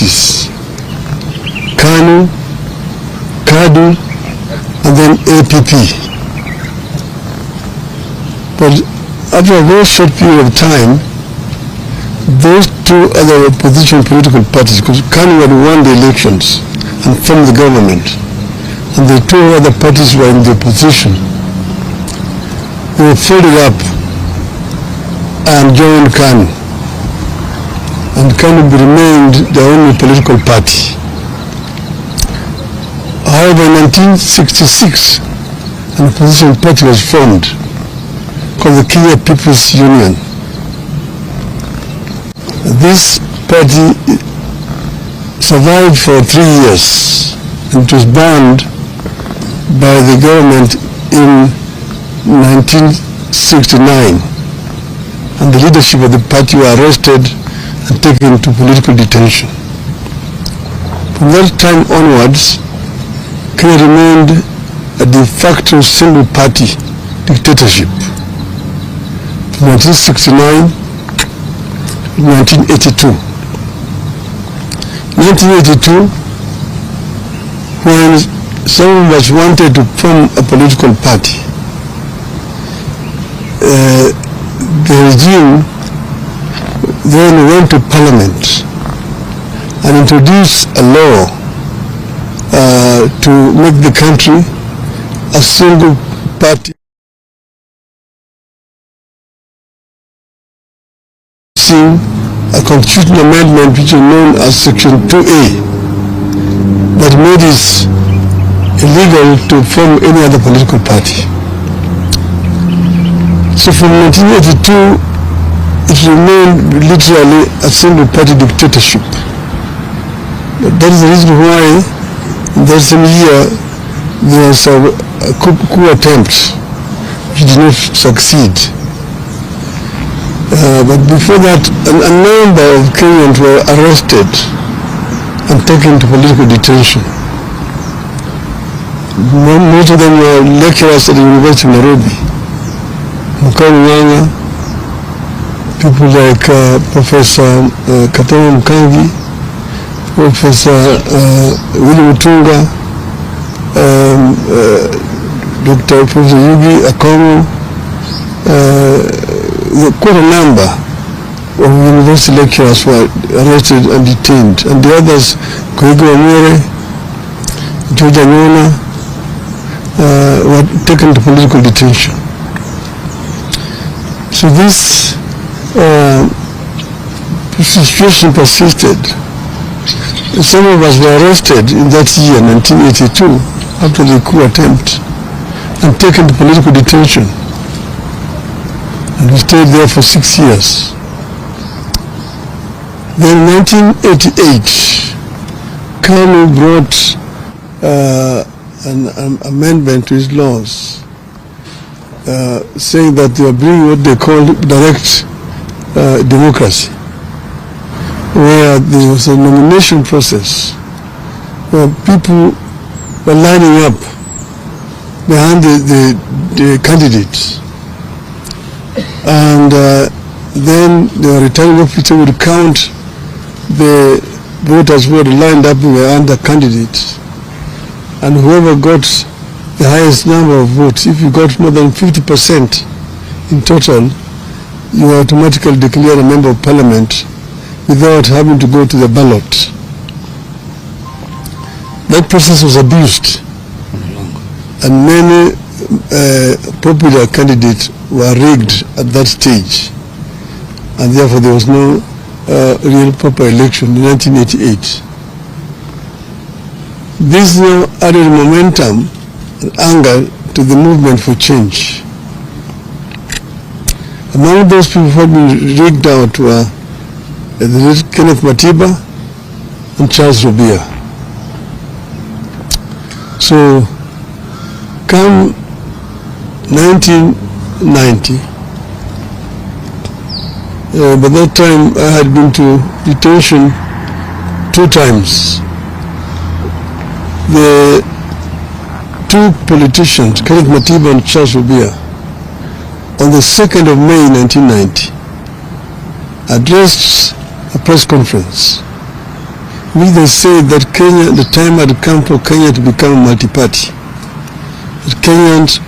parties: KANU, KADU, and then APP. But after a very short period of time, those two other opposition political parties, because KANU had won the elections and formed the government, and the two other parties were in the opposition, they were folded up and joined KANU. And KANU remained the only political party. However, in 1966, an opposition party was formed called the Kenya People's Union. This party survived for 3 years and it was banned by the government in 1969. And the leadership of the party were arrested and taken to political detention. From that time onwards, Kenya remained a de facto single party dictatorship from 1969 to 1982. 1982, when some of us wanted to form a political party, the regime then went to parliament and introduced a law to make the country a single party. A constitutional amendment which is known as Section 2A that made it illegal to form any other political party. So from 1982, it remained literally a single party dictatorship. But that is the reason why in that same year there was a coup attempt which did not succeed. But before that, a number of Kenyans were arrested and taken to political detention. Most of them were lecturers at the University of Nairobi. Mukawanga, people like Professor Katama Mkangi, Professor William Mutunga, Dr. Professor Yugi Akongo, quite a number of university lecturers were arrested and detained, and the others, Koigo Amore, George Anyona, were taken to political detention. So this situation persisted. Some of us were arrested in that year, 1982, after the coup attempt, and taken to political detention. And we stayed there for 6 years. Then in 1988, KANU brought an amendment to his laws saying that they were bringing what they called direct democracy, where there was a nomination process where people were lining up behind the candidates. And then the returning officer would count the voters who had lined up behind the candidates, and whoever got the highest number of votes, if you got more than 50% in total, you are automatically declared a member of parliament without having to go to the ballot. That process was abused, and many popular candidates were rigged at that stage, and therefore there was no real proper election in 1988. This now added momentum and anger to the movement for change. Among those people who had been rigged out were the late Kenneth Matiba and Charles Rubia. So come 1990, by that time I had been to detention 2 times. The 2 politicians, Kenneth Matiba and Charles Rubia, on the 2nd of May 1990, addressed a press conference which they said that Kenya, the time had come for Kenya to become a multi-party. That Kenyans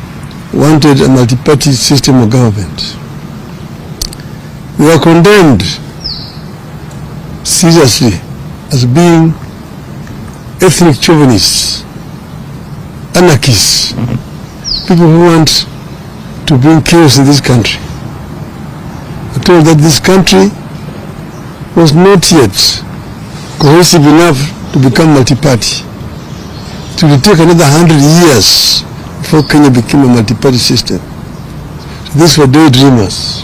wanted a multi-party system of government. They were condemned seriously as being ethnic chauvinists, anarchists, people who want to bring chaos in this country. I told that this country was not yet cohesive enough to become multi-party. It will take another 100 years before Kenya became a multi-party system. So these were daydreamers.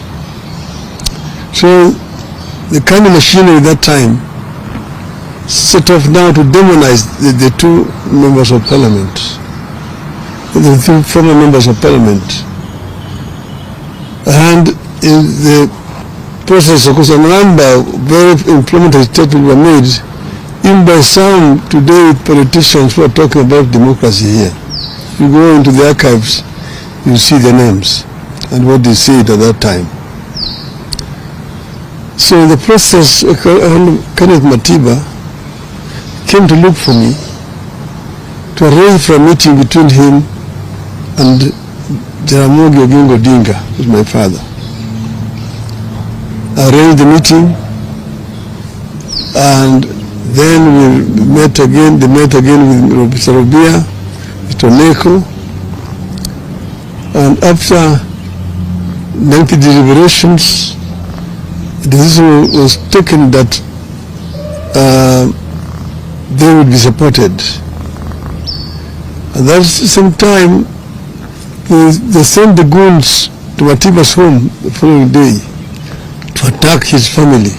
So the kind of machinery at that time set off now to demonize the two members of parliament, the two former members of parliament. And in the process, of course, a number of very inflammatory statements were made, even by some today politicians who are talking about democracy here. You go into the archives, you see their names and what they said at that time. So in the process, Kenneth Matiba came to look for me to arrange for a meeting between him and Jaramogi Oginga Odinga, who's my father. I arranged the meeting, and then we met again. They met again with Mr. Rubia, Mr. Neko, and after lengthy deliberations, the decision was taken that they would be supported. At that same time, they sent the goons to Matiba's home the following day to attack his family.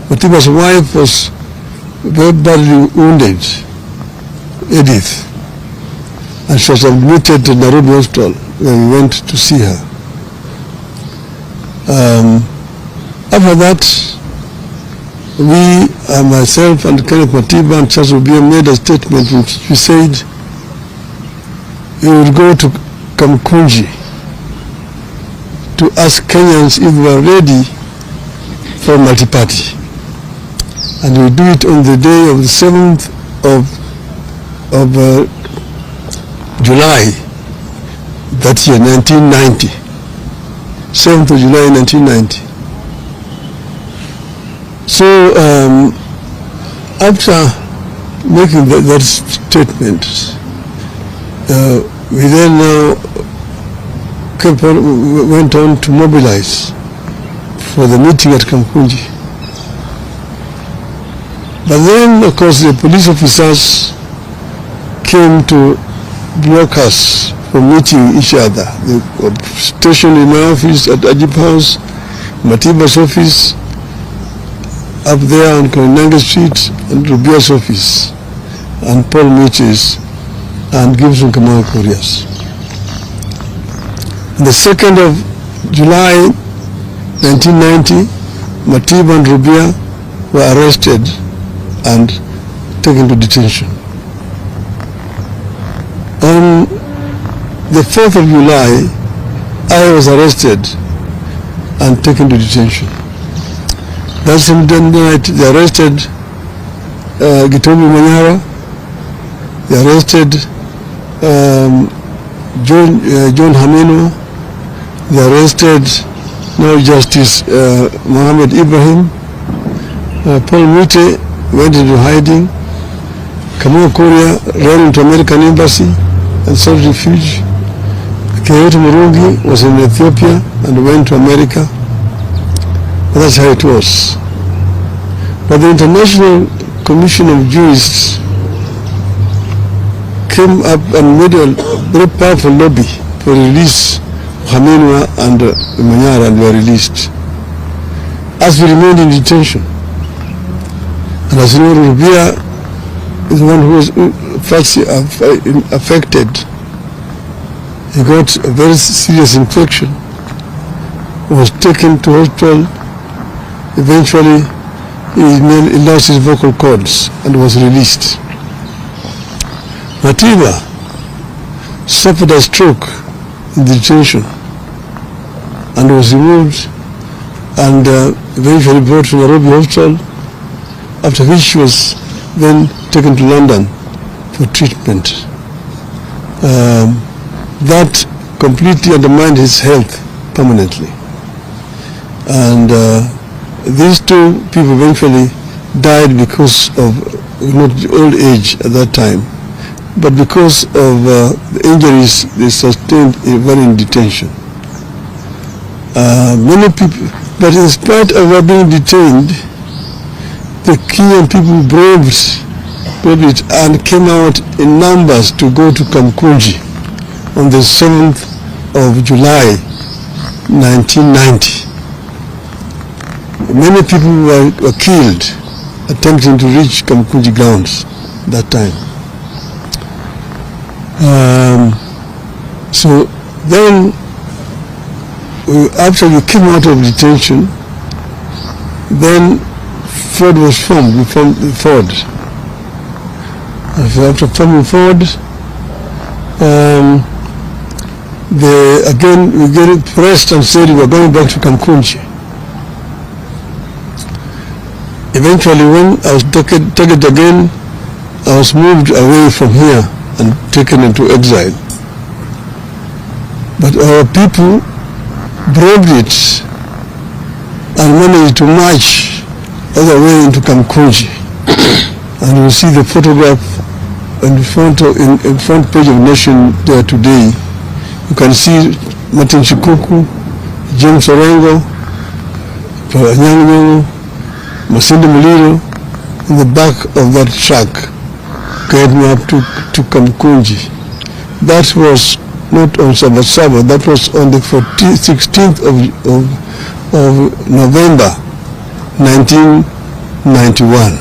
Matiba's wife was very badly wounded, Edith, and she was admitted to Nairobi Hospital when we went to see her. After that, we, myself and Kenneth Matiba and Charles Rubia made a statement which we said we would go to Kamkunji to ask Kenyans if we are ready for multi-party. And we do it on the day of the 7th of July, that year, 1990. 7th of July, 1990. So after making that statement, we then went on to mobilize for the meeting at Kamkunji. But then, of course, the police officers came to block us from meeting each other. They were stationed in my office at Ajib House, Matiba's office, up there on Koinange Street, and Rubia's office, and Paul Mitch's, and Gibson Kamau Korea's. On the 2nd of July 1990, Matiba and Rubia were arrested and taken to detention. On the 4th of July, I was arrested and taken to detention. That same night, they arrested Gitobi Manyara, they arrested John Hamino, they arrested now Justice Mohammed Ibrahim, Paul Mute went into hiding, Kamau Korea ran into American Embassy and sought refuge, Keheti Murungi was in Ethiopia and went to America. That's how it was. But the International Commission of Jurists came up and made a very powerful lobby for release of Haminwa and Manyara, and were released. As we remained in detention, and as you know, Rubia is the one who was affected. He got a very serious infection, was taken to hospital. Eventually, he lost his vocal cords and was released. Matiba suffered a stroke in detention and was removed and eventually brought to Nairobi Hospital after which she was then taken to London for treatment. That completely undermined his health permanently. And these two people eventually died because of not old age at that time, but because of the injuries they sustained while in detention. Many people, but in spite of their being detained, the Kenyan people braved it and came out in numbers to go to Kamkunji on the 7th of July 1990. Many people were killed attempting to reach Kamkunji grounds that time. So then, after we came out of detention, then Ford was formed. We formed Ford. After forming Ford, we get pressed and said we were going back to Kamkunji. Eventually, when I was taken again, I was moved away from here and taken into exile. But our people braved it and managed to march all the way into Kamkunji. And you see the photograph in front page of Nation there today. You can see Martin Shikuku, James Orengo, Nyang'nyong'o, Masinde Muliro in the back of that truck carried me up to Kamkunji. That was not on Saba, that was on the 16th of November 1991.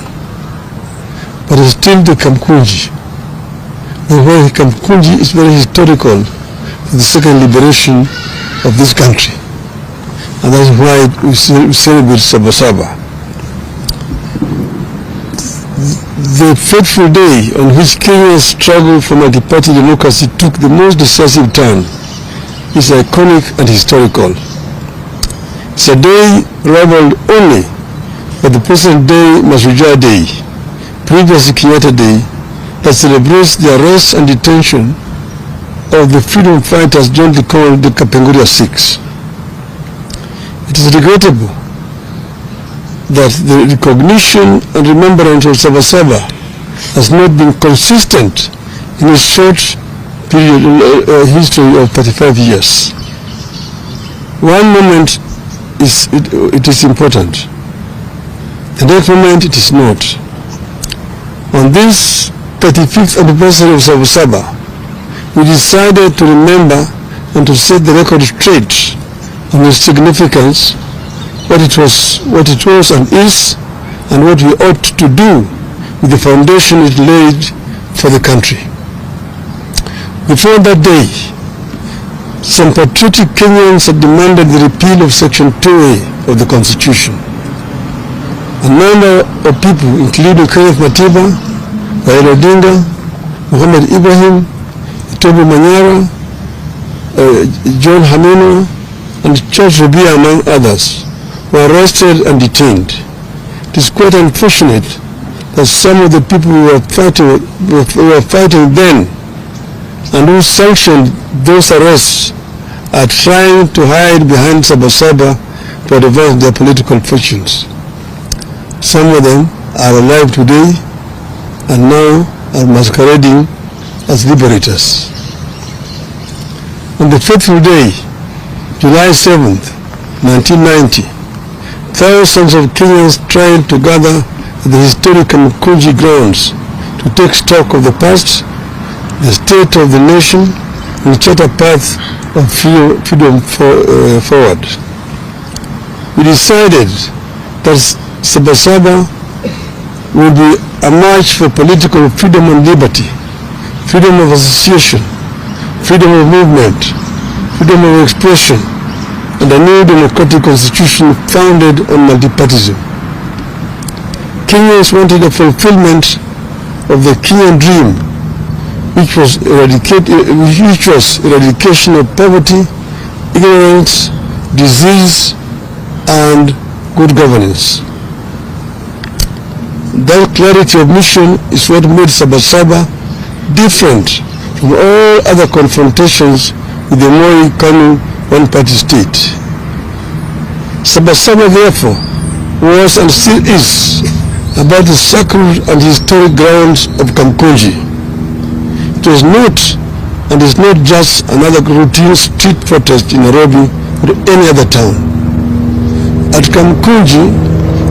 But it's still the Kamkunji. The way Kamkunji is very historical for the second liberation of this country. And that's why we celebrate Saba. The fateful day on which Kenya's struggle for multi-party democracy took the most decisive turn is iconic and historical. It's a day rivaled only by the present day Mashujaa Day, previously Kenyatta Day, that celebrates the arrest and detention of the freedom fighters jointly called the Kapenguria Six. It is regrettable that the recognition and remembrance of Saba has not been consistent in a short period history of 35 years. One moment it is important, the next moment it is not. On this 35th anniversary of Saba, we decided to remember and to set the record straight on its significance, what it was and is, and what we ought to do with the foundation it laid for the country. Before that day, some patriotic Kenyans had demanded the repeal of Section 2A of the Constitution. A number of people, including Kenneth Matiba, Raila Odinga, Muhammad Ibrahim, Itobo Manyara, John Hamino, and Charles Rubia, among others, were arrested and detained. It is quite unfortunate that some of the people who were fighting then and who sanctioned those arrests are trying to hide behind Saba to advance their political fortunes. Some of them are alive today and now are masquerading as liberators. On the fateful day, July 7th, 1990, thousands of Kenyans tried to gather at the historic Kamkunji grounds to take stock of the past, the state of the nation, and chart a path of freedom forward. We decided that Saba will be a march for political freedom and liberty, freedom of association, freedom of movement, freedom of expression, and a new democratic constitution founded on multipartyism. Kenyans wanted a fulfillment of the Kenyan dream, which was eradication of poverty, ignorance, disease, and good governance. That clarity of mission is what made Saba different from all other confrontations with the Moi Kanu one-party state. Saba therefore was and still is about the sacred and historic grounds of Kamkunji. It was not and is not just another routine street protest in Nairobi or any other town. At Kamkunji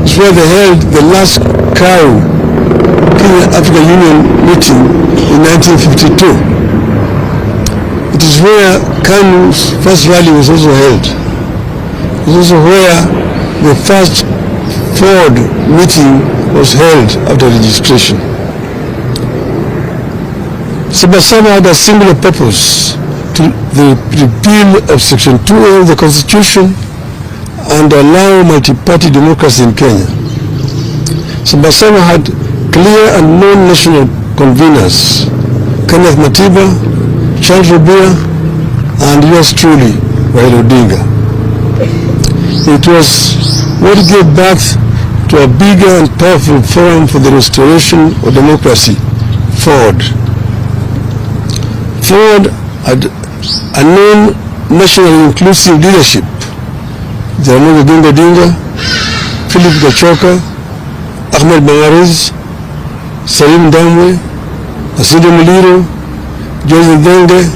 is where they held the last Kenya-Africa Union meeting in 1952. It is where Kanu's first rally was also held. It is also where the first Ford meeting was held after registration. Saba had a singular purpose, to the repeal of Section 2A of the Constitution and allow multi-party democracy in Kenya. Saba had clear and known national conveners, Kenneth Matiba, Charles Rubia, and yours truly, Raila Odinga. It was what gave birth to a bigger and powerful forum for the restoration of democracy, Ford. Ford had a known national inclusive leadership. Jaramogi Oginga Odinga, Philip Gachoka, Ahmed Bangariz, Salim Damwe, Aside Muliro, Joseph Denge,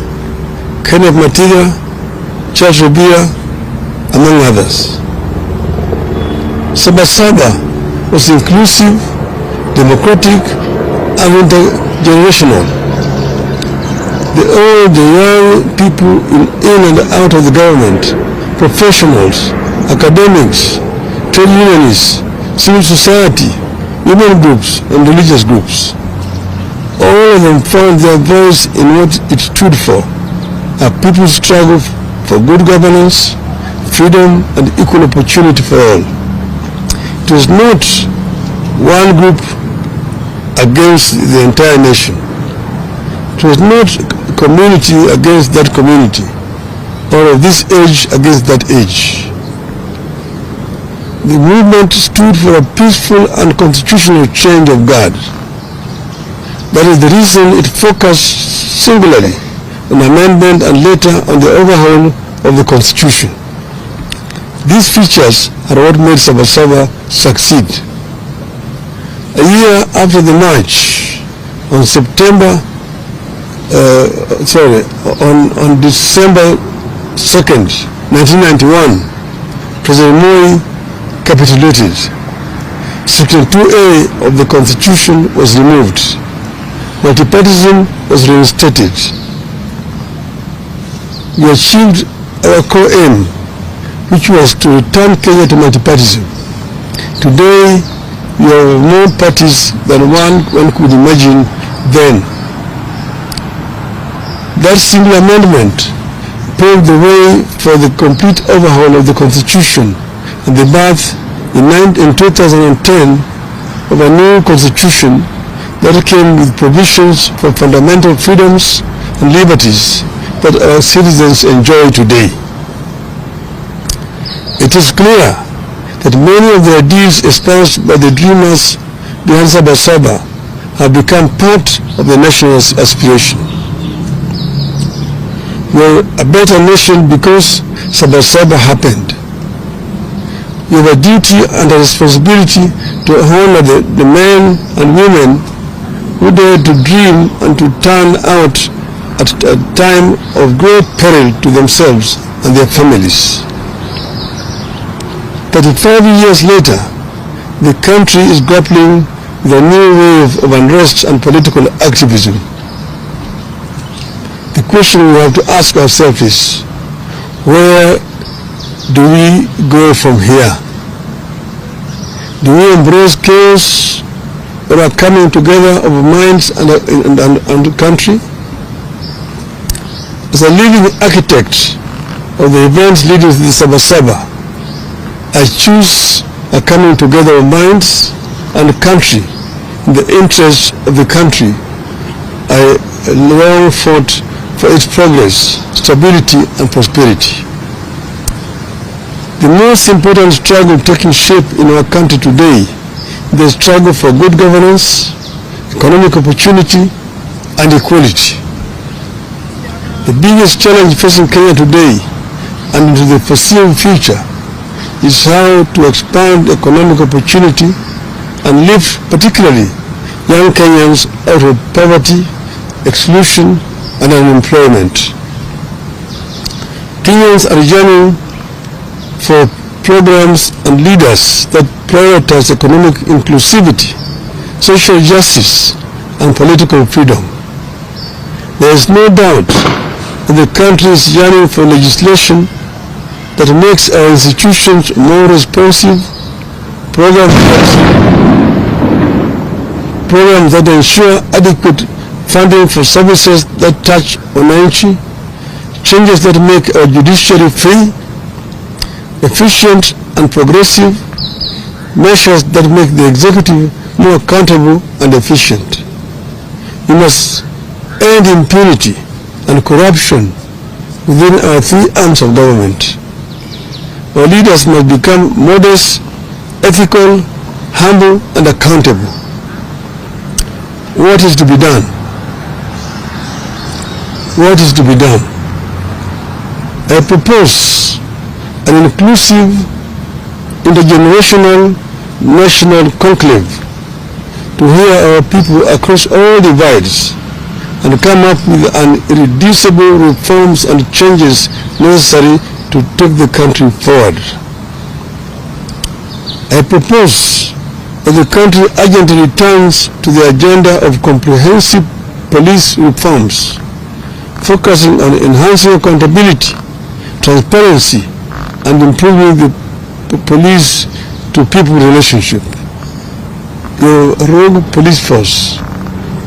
Kenneth Matiga, Charles Rubia, among others. Saba was inclusive, democratic, and intergenerational. The old, the young people in and out of the government, professionals, academics, trade unionists, civil society, women groups, and religious groups. All of them found their voice in what it stood for, a people's struggle for good governance, freedom, and equal opportunity for all. It was not one group against the entire nation. It was not community against that community, or of this age against that age. The movement stood for a peaceful and constitutional change of guard. That is the reason it focused singularly on amendment and later on the overhaul of the Constitution. These features are what made Saba succeed. A year after the march, on December 2nd, 1991, President Moi capitulated. Section 2A of the Constitution was removed. Multipartyism was reinstated. We achieved our core aim, which was to return Kenya to multipartyism. Today, we have more parties than one could imagine then. That single amendment paved the way for the complete overhaul of the Constitution and the birth in 2010 of a new Constitution that came with provisions for fundamental freedoms and liberties that our citizens enjoy today. It is clear that many of the ideals espoused by the dreamers behind Saba have become part of the nation's aspiration. We are a better nation because Saba happened. We have a duty and a responsibility to honor the men and women who dared to dream and to turn out at a time of great peril to themselves and their families. 35 years later, the country is grappling with a new wave of unrest and political activism. The question we have to ask ourselves is, where do we go from here? Do we embrace chaos or a coming together of minds and the country? As a living architect of the events leading to the Saba, I choose a coming together of minds and country in the interest of the country. I long fought for its progress, stability, and prosperity. The most important struggle taking shape in our country today the struggle for good governance, economic opportunity, and equality. The biggest challenge facing Kenya today and into the foreseeable future is how to expand economic opportunity and lift particularly young Kenyans out of poverty, exclusion, and unemployment. Kenyans are yearning for programs and leaders that prioritize economic inclusivity, social justice, and political freedom. There is no doubt that the country is yearning for legislation that makes our institutions more responsive, programs that ensure adequate funding for services that touch wananchi, changes that make our judiciary free, efficient and progressive, measures that make the executive more accountable and efficient. We must end impunity and corruption within our three arms of government. Our leaders must become modest, ethical, humble, and accountable. What is to be done? What is to be done? I propose an inclusive, intergenerational, national conclave to hear our people across all divides and come up with an irreducible reforms and changes necessary to take the country forward. I propose that the country urgently returns to the agenda of comprehensive police reforms, focusing on enhancing accountability, transparency, and improving the police to people relationship. The rogue police force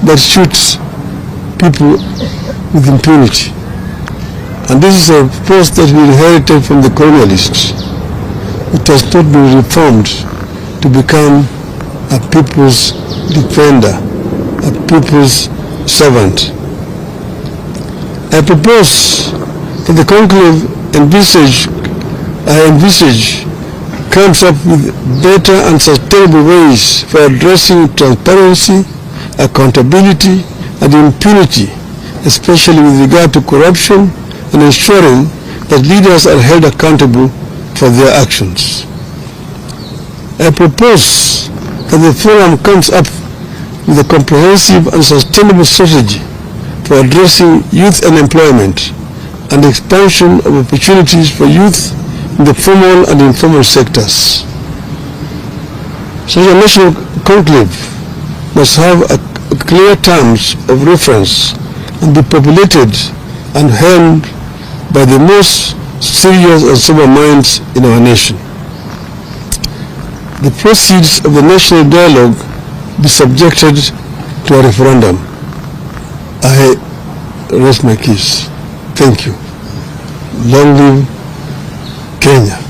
that shoots people with impunity. And this is a force that we inherited from the colonialists. It has not been reformed to become a people's defender, a people's servant. I propose that the conclave comes up with better and sustainable ways for addressing transparency, accountability, and impunity, especially with regard to corruption, and ensuring that leaders are held accountable for their actions. I propose that the forum comes up with a comprehensive and sustainable strategy for addressing youth unemployment and expansion of opportunities for youth in the formal and informal sectors. Such a national conclave must have clear terms of reference and be populated and held by the most serious and sober minds in our nation. The proceeds of the national dialogue be subjected to a referendum. I rest my case. Thank you. Long live Kenya.